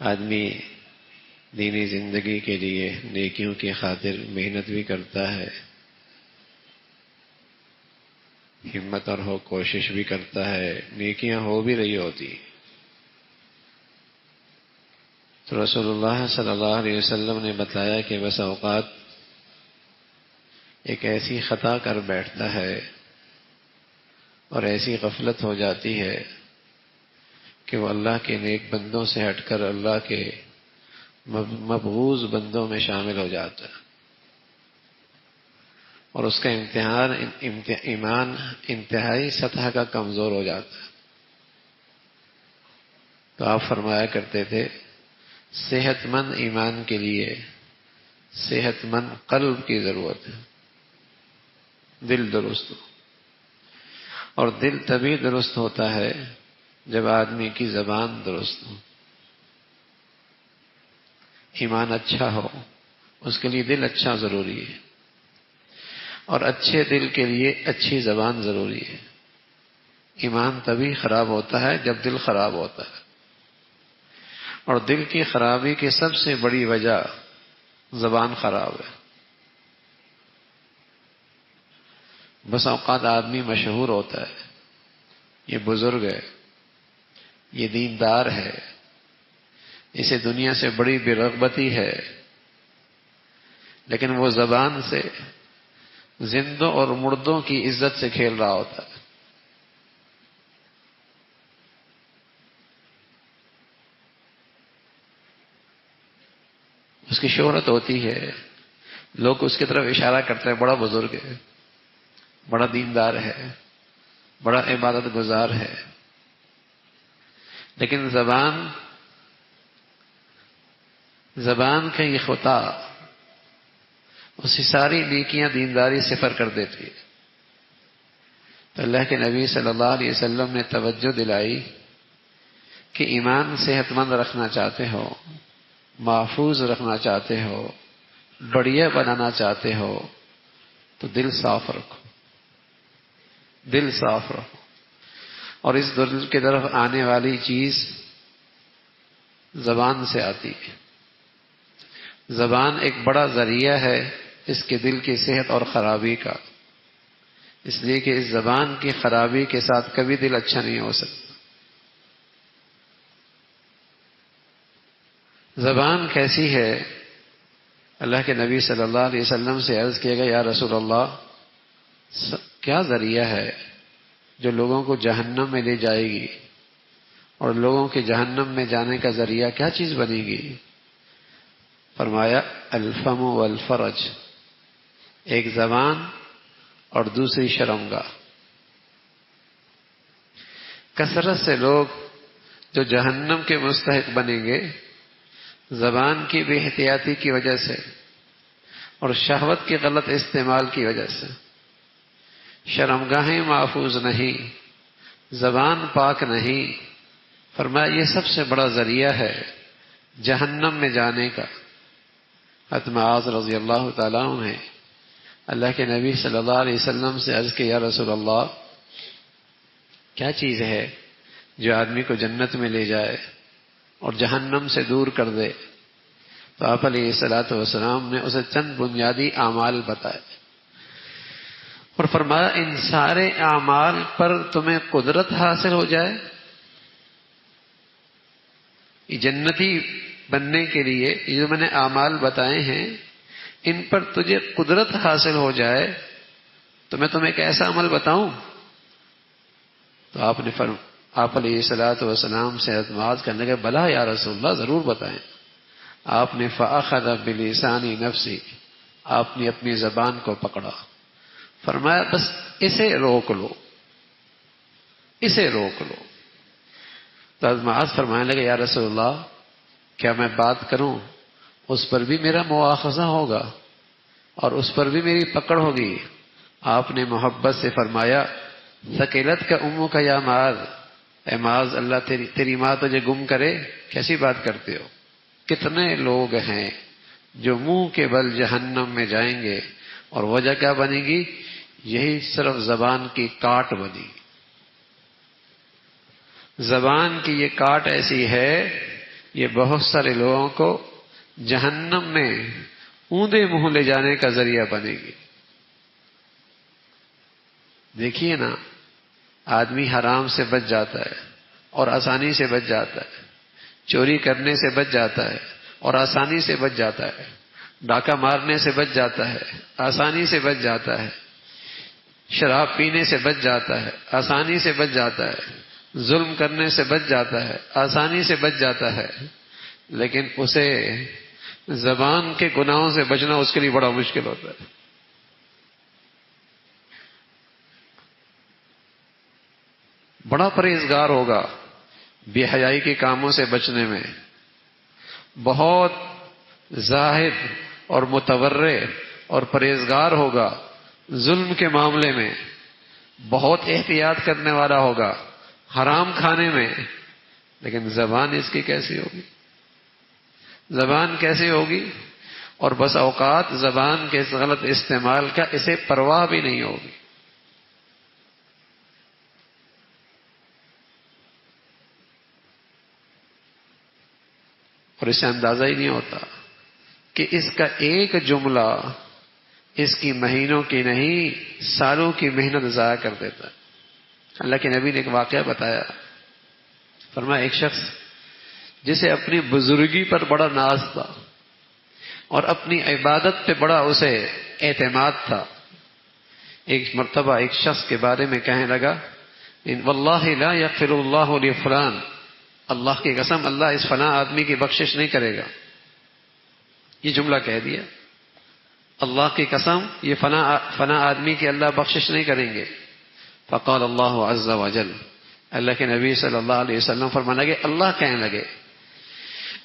آدمی دینی زندگی کے لیے نیکیوں کی خاطر محنت بھی کرتا ہے، ہمت اور کوشش بھی کرتا ہے، نیکیاں ہو بھی رہی ہوتی، تو رسول اللہ صلی اللہ علیہ وسلم نے بتایا کہ بس اوقات ایک ایسی خطا کر بیٹھتا ہے اور ایسی غفلت ہو جاتی ہے کہ وہ اللہ کے نیک بندوں سے ہٹ کر اللہ کے مبغوض بندوں میں شامل ہو جاتا ہے، اور اس کا ایمان انتہائی سطح کا کمزور ہو جاتا ہے۔ تو آپ فرمایا کرتے تھے صحت مند ایمان کے لیے صحت مند قلب کی ضرورت ہے، دل درست ہو، اور دل تبھی درست ہوتا ہے جب آدمی کی زبان درست ہو، ایمان اچھا ہو، اس کے لیے دل اچھا ضروری ہے، اور اچھے دل کے لیے اچھی زبان ضروری ہے۔ ایمان تبھی خراب ہوتا ہے جب دل خراب ہوتا ہے، اور دل کی خرابی کی سب سے بڑی وجہ زبان خراب ہے۔ بس اوقات آدمی مشہور ہوتا ہے، یہ بزرگ ہے، یہ دیندار ہے، اسے دنیا سے بڑی بے رغبتی ہے، لیکن وہ زبان سے زندوں اور مردوں کی عزت سے کھیل رہا ہوتا ہے۔ اس کی شہرت ہوتی ہے، لوگ اس کی طرف اشارہ کرتے ہیں، بڑا بزرگ ہے، بڑا دیندار ہے، بڑا عبادت گزار ہے، لیکن زبان کا یہ خطا اس کی ساری نیکیاں دینداری صفر کر دیتی ہے۔ تو اللہ کے نبی صلی اللہ علیہ وسلم نے توجہ دلائی کہ ایمان صحت مند رکھنا چاہتے ہو، محفوظ رکھنا چاہتے ہو، بڑھیا بنانا چاہتے ہو، تو دل صاف رکھو، دل صاف رکھو، اور اس دل کی طرف آنے والی چیز زبان سے آتی ہے۔ زبان ایک بڑا ذریعہ ہے اس کے دل کی صحت اور خرابی کا، اس لیے کہ اس زبان کی خرابی کے ساتھ کبھی دل اچھا نہیں ہو سکتا۔ زبان کیسی ہے؟ اللہ کے نبی صلی اللہ علیہ وسلم سے عرض کیا گیا، یا رسول اللہ، کیا ذریعہ ہے جو لوگوں کو جہنم میں لے جائے گی، اور لوگوں کے جہنم میں جانے کا ذریعہ کیا چیز بنے گی؟ فرمایا الفم والفرج، ایک زبان اور دوسری شرمگاہ۔ کثرت سے لوگ جو جہنم کے مستحق بنیں گے زبان کی بے احتیاطی کی وجہ سے اور شہوت کے غلط استعمال کی وجہ سے۔ شرمگاہیں محفوظ نہیں، زبان پاک نہیں، فرمایا یہ سب سے بڑا ذریعہ ہے جہنم میں جانے کا۔ حضرت معاذ رضی اللہ تعالیٰ عنہ نے اللہ کے نبی صلی اللہ علیہ وسلم سے عرض کیا، یا رسول اللہ، کیا چیز ہے جو آدمی کو جنت میں لے جائے اور جہنم سے دور کر دے؟ تو آپ علیہ الصلوۃ والسلام نے اسے چند بنیادی اعمال بتائے، اور فرمایا ان سارے اعمال پر تمہیں قدرت حاصل ہو جائے، یہ جنتی بننے کے لیے یہ جو میں نے اعمال بتائے ہیں ان پر تجھے قدرت حاصل ہو جائے تو میں تمہیں ایک ایسا عمل بتاؤں؟ تو آپ علیہ الصلوۃ والسلام سے حضرت معاذ کہنے لگے، بلا یا رسول اللہ، ضرور بتائیں۔ آپ نے فأخذ بلسان نفسی، آپ نے اپنی زبان کو پکڑا، فرمایا بس اسے روک لو، اسے روک لو۔ تو حضرت معاذ فرمانے لگے، یا رسول اللہ، کیا میں بات کروں اس پر بھی میرا مواخذہ ہوگا اور اس پر بھی میری پکڑ ہوگی؟ آپ نے محبت سے فرمایا، ثقلت کا امو کا یا معاذ، اے معاذ، اللہ تیری ماں تجھے گم کرے، کیسی بات کرتے ہو؟ کتنے لوگ ہیں جو منہ کے بل جہنم میں جائیں گے، اور وجہ کیا بنے گی؟ یہی صرف زبان کی کاٹ بنی گی۔ زبان کی یہ کاٹ ایسی ہے یہ بہت سارے لوگوں کو جہنم میں اوندے منہ لے جانے کا ذریعہ بنے گی۔ دیکھیے نا، آدمی حرام سے بچ جاتا ہے اور آسانی سے بچ جاتا ہے، چوری کرنے سے بچ جاتا ہے اور آسانی سے بچ جاتا ہے، ڈاکہ مارنے سے بچ جاتا ہے، آسانی سے بچ جاتا ہے، شراب پینے سے بچ جاتا ہے، آسانی سے بچ جاتا ہے، ظلم کرنے سے بچ جاتا ہے، آسانی سے بچ جاتا ہے، لیکن اسے زبان کے گناہوں سے بچنا اس کے لیے بڑا مشکل ہوتا ہے۔ بڑا پرہیزگار ہوگا بے حیائی کے کاموں سے بچنے میں، بہت زاہد اور متورع اور پرہیزگار ہوگا ظلم کے معاملے میں، بہت احتیاط کرنے والا ہوگا حرام کھانے میں، لیکن زبان اس کی کیسی ہوگی؟ زبان کیسے ہوگی؟ اور بس اوقات زبان کے غلط استعمال کا اسے پرواہ بھی نہیں ہوگی۔ اور اسے اندازہ ہی نہیں ہوتا کہ اس کا ایک جملہ اس کی مہینوں کی نہیں سالوں کی محنت ضائع کر دیتا ہے۔ اللہ کے نبی نے ایک واقعہ بتایا، فرمایا ایک شخص جسے اپنی بزرگی پر بڑا ناز تھا اور اپنی عبادت پہ بڑا اسے اعتماد تھا، ایک مرتبہ ایک شخص کے بارے میں کہنے لگا واللہ لا یغفر اللہ لفلان، اللہ کی قسم اللہ اس فلاں آدمی کی بخشش نہیں کرے گا۔ یہ جملہ کہہ دیا، اللہ کی قسم یہ فلاں آدمی کی اللہ بخشش نہیں کریں گے۔ فقال اللہ عز وجل، اللہ کے نبی صلی اللہ علیہ وسلم فرمانے لگے، اللہ کہنے لگے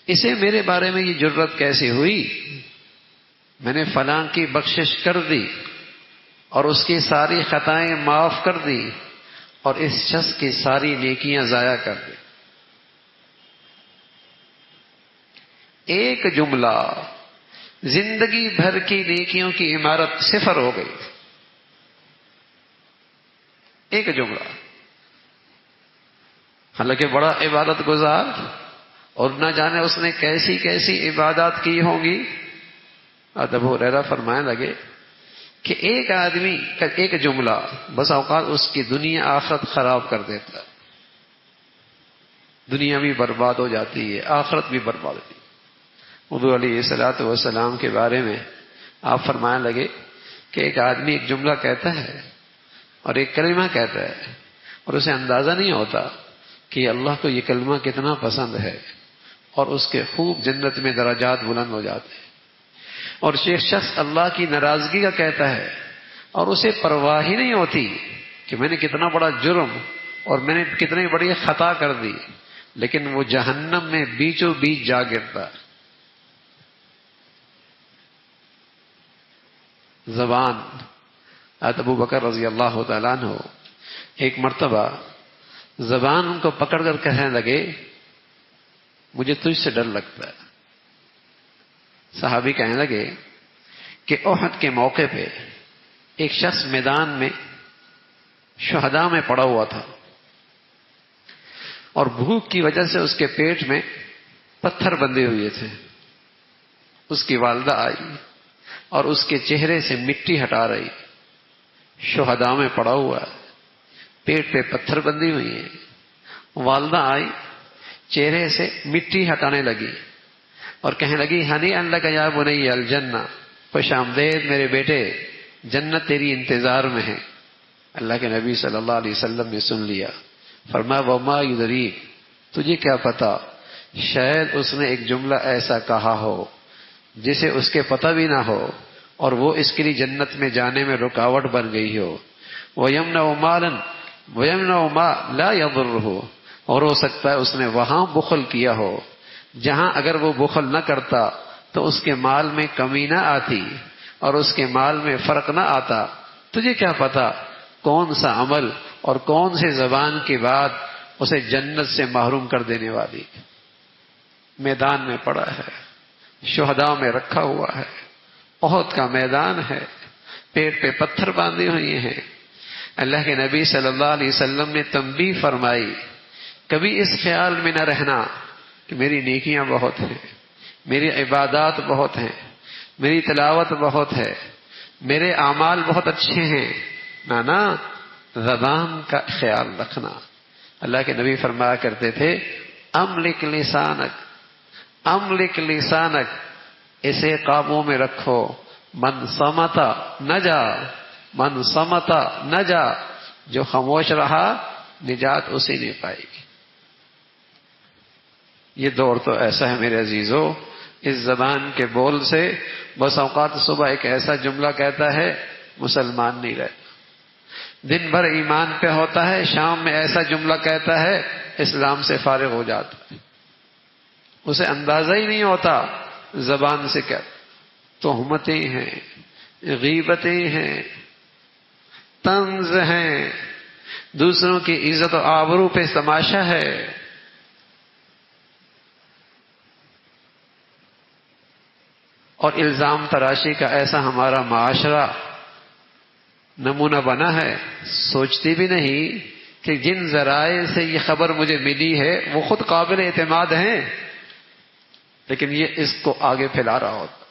اسے میرے بارے میں یہ جرت کیسی ہوئی، میں نے فلاں کی بخشش کر دی اور اس کی ساری خطائیں معاف کر دی اور اس شخص کی ساری نیکیاں ضائع کر دی۔ ایک جملہ زندگی بھر کی نیکیوں کی عمارت صفر ہو گئی، ایک جملہ۔ حالانکہ بڑا عبادت گزار اور نہ جانے اس نے کیسی کیسی عبادات کی ہوں گی۔ ابو ہریرہ فرمانے لگے کہ ایک آدمی کا ایک جملہ بس اوقات اس کی دنیا آخرت خراب کر دیتا ہے، دنیا بھی برباد ہو جاتی ہے، آخرت بھی برباد ہوتی ہے۔ حضور علیہ الصلوۃ والسلام کے بارے میں آپ فرمانے لگے کہ ایک آدمی ایک جملہ کہتا ہے اور ایک کلمہ کہتا ہے اور اسے اندازہ نہیں ہوتا کہ اللہ کو یہ کلمہ کتنا پسند ہے اور اس کے خوب جنت میں درجات بلند ہو جاتے ہیں، اور ایک شخص اللہ کی ناراضگی کا کہتا ہے اور اسے پرواہ ہی نہیں ہوتی کہ میں نے کتنا بڑا جرم اور میں نے کتنی بڑی خطا کر دی، لیکن وہ جہنم میں بیچوں بیچ جا گرتا۔ زبان، ابو بکر رضی اللہ تعالیٰ عنہ ایک مرتبہ زبان ان کو پکڑ کر کہنے لگے مجھے تجھ سے ڈر لگتا ہے۔ صحابی کہنے لگے کہ احد کے موقع پہ ایک شخص میدان میں شہداء میں پڑا ہوا تھا اور بھوک کی وجہ سے اس کے پیٹ میں پتھر بندھے ہوئے تھے۔ اس کی والدہ آئی اور اس کے چہرے سے مٹی ہٹا رہی، شہداء میں پڑا ہوا ہے، پیٹ پہ پتھر بندھی ہوئی ہیں۔ والدہ آئی، چہرے سے مٹی ہٹانے لگی اور کہنے لگی ہنیئا لک یا بنی الجنہ، خوش آمدید میرے بیٹے، جنت تیری انتظار میں ہے۔ اللہ کے نبی صلی اللہ علیہ وسلم نے سن لیا، فرمایا وما یدریک، تجھے کیا پتا، شاید اس نے ایک جملہ ایسا کہا ہو جسے اس کے پتہ بھی نہ ہو اور وہ اس کے لیے جنت میں جانے میں رکاوٹ بن گئی ہو۔ وَيَمْنَعُ مَالًا وَيَمْنَعُ مَا لَا يَضُرُّهُ، اور ہو سکتا ہے اس نے وہاں بخل کیا ہو جہاں اگر وہ بخل نہ کرتا تو اس کے مال میں کمی نہ آتی اور اس کے مال میں فرق نہ آتا۔ تجھے کیا پتا کون سا عمل اور کون سے زبان کی بات اسے جنت سے محروم کر دینے والی۔ میدان میں پڑا ہے، شہداء میں رکھا ہوا ہے، احد کا میدان ہے، پیٹ پہ پتھر باندھے ہوئے ہیں۔ اللہ کے نبی صلی اللہ علیہ وسلم نے تنبیہ فرمائی، کبھی اس خیال میں نہ رہنا کہ میری نیکیاں بہت ہیں، میری عبادات بہت ہیں، میری تلاوت بہت ہے، میرے اعمال بہت اچھے ہیں. نا زبان کا خیال رکھنا. اللہ کے نبی فرمایا کرتے تھے املک لسانک، املک لسانک، اسے قابو میں رکھو. من صمتا نجا، من صمتا نجا، جو خاموش رہا نجات اسی نے پائی. یہ دور تو ایسا ہے میرے عزیزو، اس زبان کے بول سے بس اوقات صبح ایک ایسا جملہ کہتا ہے مسلمان نہیں رہتا، دن بھر ایمان پہ ہوتا ہے، شام میں ایسا جملہ کہتا ہے اسلام سے فارغ ہو جاتا ہے. اسے اندازہ ہی نہیں ہوتا زبان سے کیا تہمتیں ہیں، غیبتیں ہیں، طنز ہیں، دوسروں کی عزت و آبرو پہ تماشا ہے. اور الزام تراشی کا ایسا ہمارا معاشرہ نمونہ بنا ہے، سوچتی بھی نہیں کہ جن ذرائع سے یہ خبر مجھے ملی ہے وہ خود قابل اعتماد ہیں، لیکن یہ اس کو آگے پھیلا رہا ہوتا،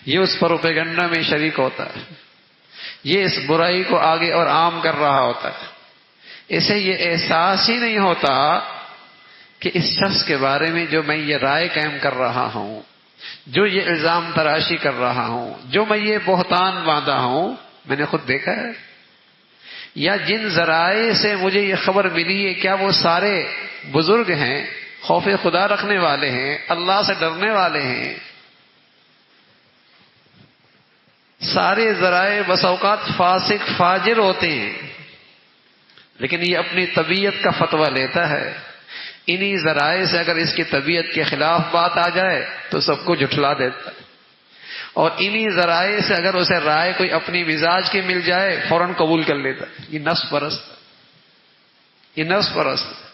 یہ اس پروپیگنڈا میں شریک ہوتا ہے، یہ اس برائی کو آگے اور عام کر رہا ہوتا ہے. اسے یہ احساس ہی نہیں ہوتا کہ اس شخص کے بارے میں جو میں یہ رائے قائم کر رہا ہوں، جو یہ الزام تراشی کر رہا ہوں، جو میں یہ بہتان باندھا ہوں، میں نے خود دیکھا ہے. یا جن ذرائع سے مجھے یہ خبر ملی ہے کیا وہ سارے بزرگ ہیں، خوف خدا رکھنے والے ہیں، اللہ سے ڈرنے والے ہیں؟ سارے ذرائع بس اوقات فاسق فاجر ہوتے ہیں، لیکن یہ اپنی طبیعت کا فتویٰ لیتا ہے. انہی ذرائع سے اگر اس کی طبیعت کے خلاف بات آ جائے تو سب کو جھٹلا دیتا ہے، اور انہی ذرائع سے اگر اسے رائے کوئی اپنی مزاج کی مل جائے فوراً قبول کر لیتا ہے. یہ نفس پرست، یہ نفس پرست.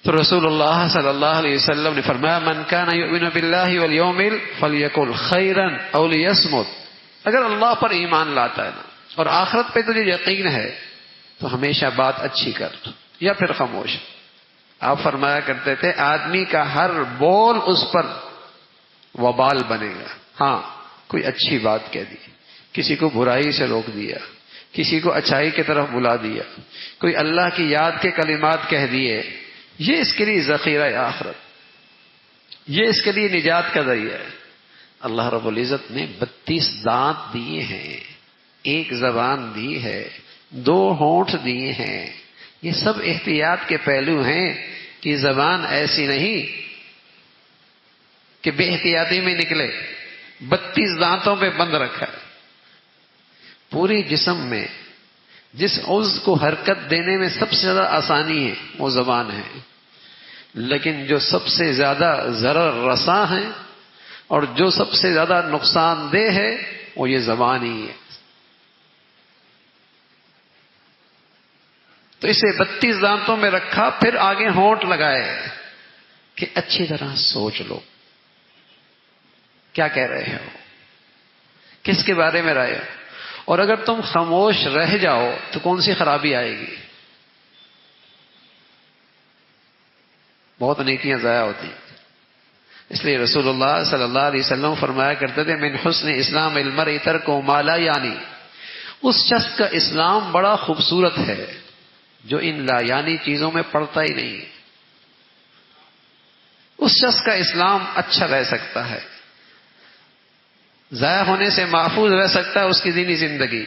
تو رسول اللہ صلی اللہ علیہ وسلم نے فرمایا من کان یؤمن باللہ والیوم فلیقل خیرا او لیصمت. اگر اللہ پر ایمان لاتا ہے نا اور آخرت پہ تجھے یقین ہے تو ہمیشہ بات اچھی کر یا پھر خاموش. آپ فرمایا کرتے تھے آدمی کا ہر بول اس پر وبال بنے گا. ہاں کوئی اچھی بات کہہ دی، کسی کو برائی سے روک دیا، کسی کو اچھائی کی طرف بلا دیا، کوئی اللہ کی یاد کے کلمات کہہ دیے، یہ اس کے لیے ذخیرہ آخرت، یہ اس کے لیے نجات کا ذریعہ ہے. اللہ رب العزت نے 32 دانت دیے ہیں، ایک زبان دی ہے، 2 ہونٹ دیے ہیں. یہ سب احتیاط کے پہلو ہیں کہ زبان ایسی نہیں کہ بے احتیاطی میں نکلے. 32 دانتوں پہ بند رکھا ہے. پورے جسم میں جس عضو کو حرکت دینے میں سب سے زیادہ آسانی ہے وہ زبان ہے، لیکن جو سب سے زیادہ ضرر رساں ہے اور جو سب سے زیادہ نقصان دہ ہے وہ یہ زبان ہی ہے. تو اسے 32 دانتوں میں رکھا، پھر آگے ہونٹ لگائے کہ اچھی طرح سوچ لو کیا کہہ رہے ہو، کس کے بارے میں رائے ہو. اور اگر تم خاموش رہ جاؤ تو کون سی خرابی آئے گی؟ بہت نیکیاں ضائع ہوتی ہیں. اس لیے رسول اللہ صلی اللہ علیہ وسلم فرمایا کرتے تھے من حسن اسلام المرء ترک ما لا یعنی. اس شخص کا اسلام بڑا خوبصورت ہے جو ان لا یعنی چیزوں میں پڑتا ہی نہیں. اس شخص کا اسلام اچھا رہ سکتا ہے، ضائع ہونے سے محفوظ رہ سکتا ہے اس کی دینی زندگی،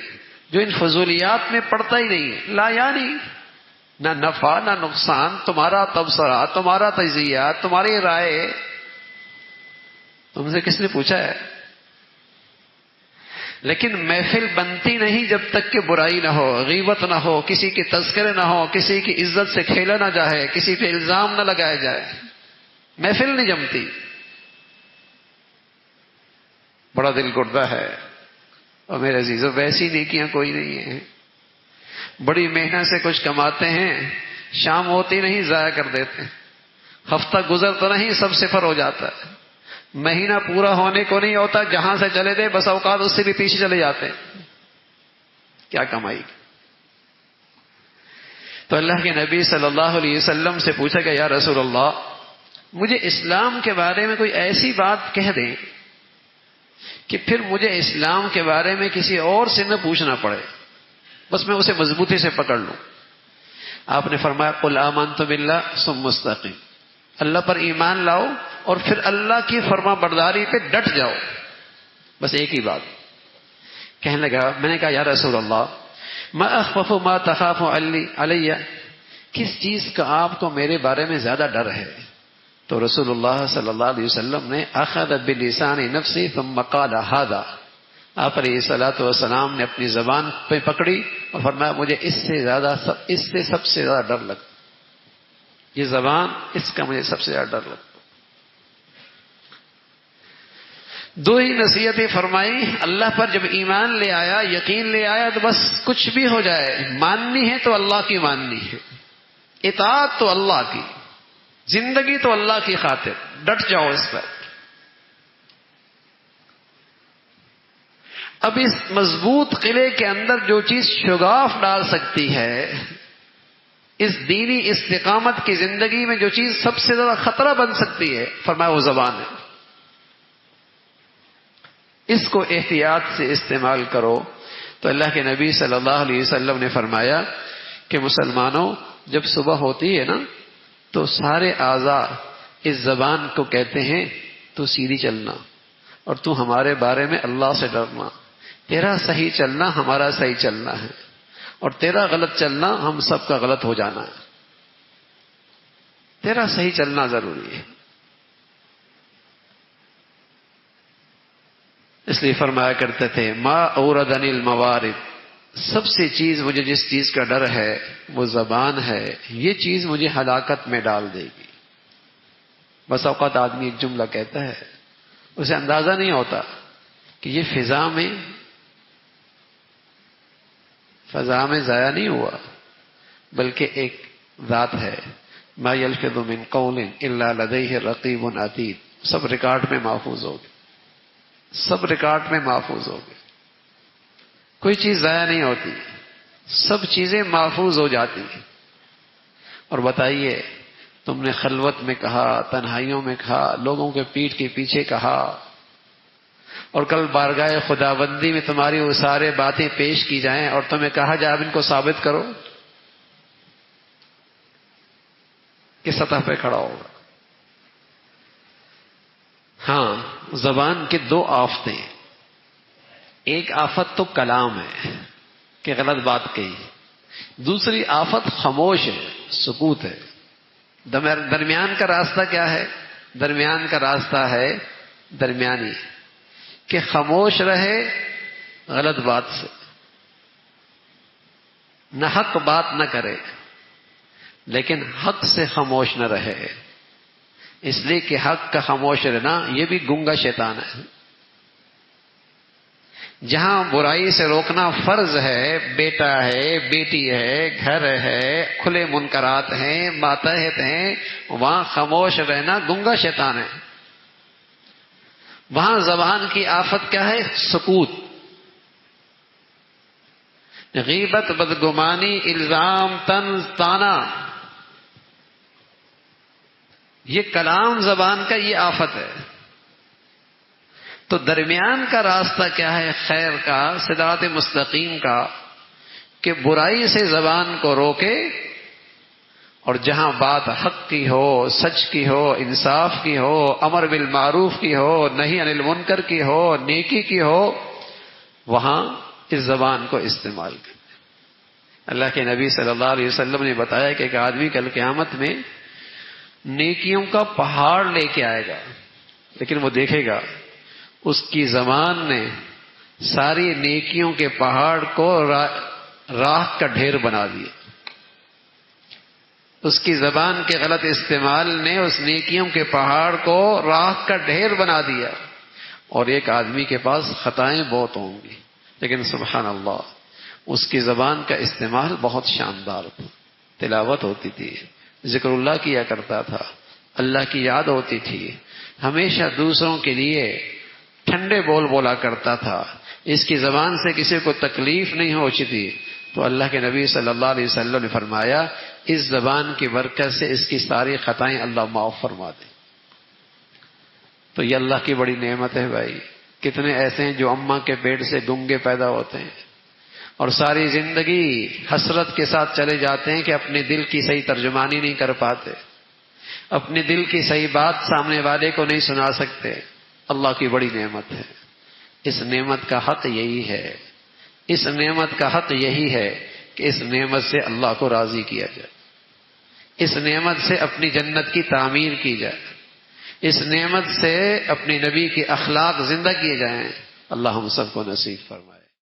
جو ان فضولیات میں پڑتا ہی نہیں ہے. لا یعنی نہ نفع نہ نقصان، تمہارا تبصرہ، تمہارا تجزیہ، تمہاری رائے، تم سے کس نے پوچھا ہے؟ لیکن محفل بنتی نہیں جب تک کہ برائی نہ ہو، غیبت نہ ہو، کسی کے تذکرے نہ ہو، کسی کی عزت سے کھیلا نہ جائے، کسی پہ الزام نہ لگایا جائے. محفل نہیں جمتی. بڑا دل گردہ ہے. اور میرے عزیزو ویسی نیکیاں کوئی نہیں ہیں. بڑی محنت سے کچھ کماتے ہیں، شام ہوتی نہیں ضائع کر دیتے ہیں، ہفتہ گزرتا نہیں سب صفر ہو جاتا ہے، مہینہ پورا ہونے کو نہیں ہوتا جہاں سے چلے گئے بس اوقات اس سے بھی پیچھے چلے جاتے ہیں. کیا کمائی؟ تو اللہ کے نبی صلی اللہ علیہ وسلم سے پوچھا کہ یا رسول اللہ، مجھے اسلام کے بارے میں کوئی ایسی بات کہہ دیں کہ پھر مجھے اسلام کے بارے میں کسی اور سے نہ پوچھنا پڑے، بس میں اسے مضبوطی سے پکڑ لوں۔ آپ نے فرمایا قل آمنت باللہ ثم مستقیم، اللہ پر ایمان لاؤ اور پھر اللہ کی فرما برداری پہ ڈٹ جاؤ، بس ایک ہی بات۔ کہنے لگا، میں نے کہا یا رسول اللہ ما اخوف ما تخاف علی، کس چیز کا آپ کو میرے بارے میں زیادہ ڈر ہے؟ تو رسول اللہ صلی اللہ علیہ وسلم نے اخذ بلسان نفسی ثم قال ھذا، آپ علیہ الصلوۃ والسلام نے اپنی زبان پہ پکڑی اور فرمایا مجھے اس سے سب سے زیادہ ڈر لگتا، یہ زبان، اس کا مجھے سب سے زیادہ ڈر لگتا۔ دو ہی نصیحتیں فرمائی، اللہ پر جب ایمان لے آیا، یقین لے آیا تو بس کچھ بھی ہو جائے، ماننی ہے تو اللہ کی ماننی ہے، اطاعت تو اللہ کی، زندگی تو اللہ کی خاطر، ڈٹ جاؤ اس پر۔ اب اس مضبوط قلعے کے اندر جو چیز شگاف ڈال سکتی ہے، اس دینی استقامت کی زندگی میں جو چیز سب سے زیادہ خطرہ بن سکتی ہے، فرمایا وہ زبان ہے، اس کو احتیاط سے استعمال کرو۔ تو اللہ کے نبی صلی اللہ علیہ وسلم نے فرمایا کہ مسلمانوں، جب صبح ہوتی ہے نا تو سارے اعضاء اس زبان کو کہتے ہیں تو سیدھی چلنا، اور تو ہمارے بارے میں اللہ سے ڈرنا، تیرا صحیح چلنا ہمارا صحیح چلنا ہے، اور تیرا غلط چلنا ہم سب کا غلط ہو جانا ہے، تیرا صحیح چلنا ضروری ہے۔ اس لیے فرمایا کرتے تھے ما اوردنی الموارد، سب سے چیز مجھے جس چیز کا ڈر ہے وہ زبان ہے، یہ چیز مجھے ہلاکت میں ڈال دے گی۔ بس اوقات آدمی ایک جملہ کہتا ہے، اسے اندازہ نہیں ہوتا کہ یہ فضا میں ضائع نہیں ہوا، بلکہ ایک ذات ہے، ما یلفظ من قول الا لدیہ رقیب عتید، سب ریکارڈ میں محفوظ ہوگی، سب ریکارڈ میں محفوظ ہوگی، کوئی چیز ضائع نہیں ہوتی، سب چیزیں محفوظ ہو جاتی ہیں۔ اور بتائیے، تم نے خلوت میں کہا، تنہائیوں میں کہا، لوگوں کے پیٹھ کے پیچھے کہا، اور کل بارگاہ خداوندی میں تمہاری وہ سارے باتیں پیش کی جائیں اور تمہیں کہا جائے اب ان کو ثابت کرو، کس سطح پہ کھڑا ہوگا؟ ہاں، زبان کے دو آفتیں، ایک آفت تو کلام ہے کہ غلط بات کہی، دوسری آفت خاموش ہے، سکوت ہے۔ درمیان کا راستہ کیا ہے؟ درمیان کا راستہ ہے درمیانی، کہ خاموش رہے غلط بات سے، نہ حق بات نہ کرے، لیکن حق سے خاموش نہ رہے، اس لیے کہ حق کا خاموش رہنا یہ بھی گنگا شیطان ہے۔ جہاں برائی سے روکنا فرض ہے، بیٹا ہے، بیٹی ہے، گھر ہے، کھلے منکرات ہیں، ماتحت ہیں، وہاں خاموش رہنا گنگا شیطان ہے۔ وہاں زبان کی آفت کیا ہے؟ سکوت، غیبت، بدگمانی، الزام، طنز، طعنہ، یہ کلام زبان کا یہ آفت ہے۔ تو درمیان کا راستہ کیا ہے؟ خیر کا، صراط مستقیم کا، کہ برائی سے زبان کو روکے، اور جہاں بات حق کی ہو، سچ کی ہو، انصاف کی ہو، امر بالمعروف کی ہو، نہی عن المنکر کی ہو، نیکی کی ہو، وہاں اس زبان کو استعمال کرے۔ اللہ کے نبی صلی اللہ علیہ وسلم نے بتایا کہ ایک آدمی کل قیامت میں نیکیوں کا پہاڑ لے کے آئے گا، لیکن وہ دیکھے گا اس کی زبان نے ساری نیکیوں کے پہاڑ کو راکھ کا ڈھیر بنا دیا۔ اس کی زبان کے غلط استعمال نے اس نیکیوں کے پہاڑ کو راکھ کا ڈھیر بنا دیا۔ اور ایک آدمی کے پاس خطائیں بہت ہوں گی، لیکن سبحان اللہ اس کی زبان کا استعمال بہت شاندار تھا، تلاوت ہوتی تھی، ذکر اللہ کیا کرتا تھا، اللہ کی یاد ہوتی تھی، ہمیشہ دوسروں کے لیے ٹھنڈے بول بولا کرتا تھا، اس کی زبان سے کسی کو تکلیف نہیں ہوتی تھی، تو اللہ کے نبی صلی اللہ علیہ وسلم نے فرمایا اس زبان کی برکت سے اس کی ساری خطائیں اللہ معاف فرما دے۔ تو یہ اللہ کی بڑی نعمت ہے بھائی۔ کتنے ایسے ہیں جو اماں کے پیٹ سے گنگے پیدا ہوتے ہیں اور ساری زندگی حسرت کے ساتھ چلے جاتے ہیں کہ اپنے دل کی صحیح ترجمانی نہیں کر پاتے، اپنے دل کی صحیح بات سامنے والے کو نہیں سنا سکتے۔ اللہ کی بڑی نعمت ہے۔ اس نعمت کا حق یہی ہے، اس نعمت کا حق یہی ہے کہ اس نعمت سے اللہ کو راضی کیا جائے، اس نعمت سے اپنی جنت کی تعمیر کی جائے، اس نعمت سے اپنی نبی کے اخلاق زندہ کیے جائیں۔ اللہ ہم سب کو نصیب فرمائے۔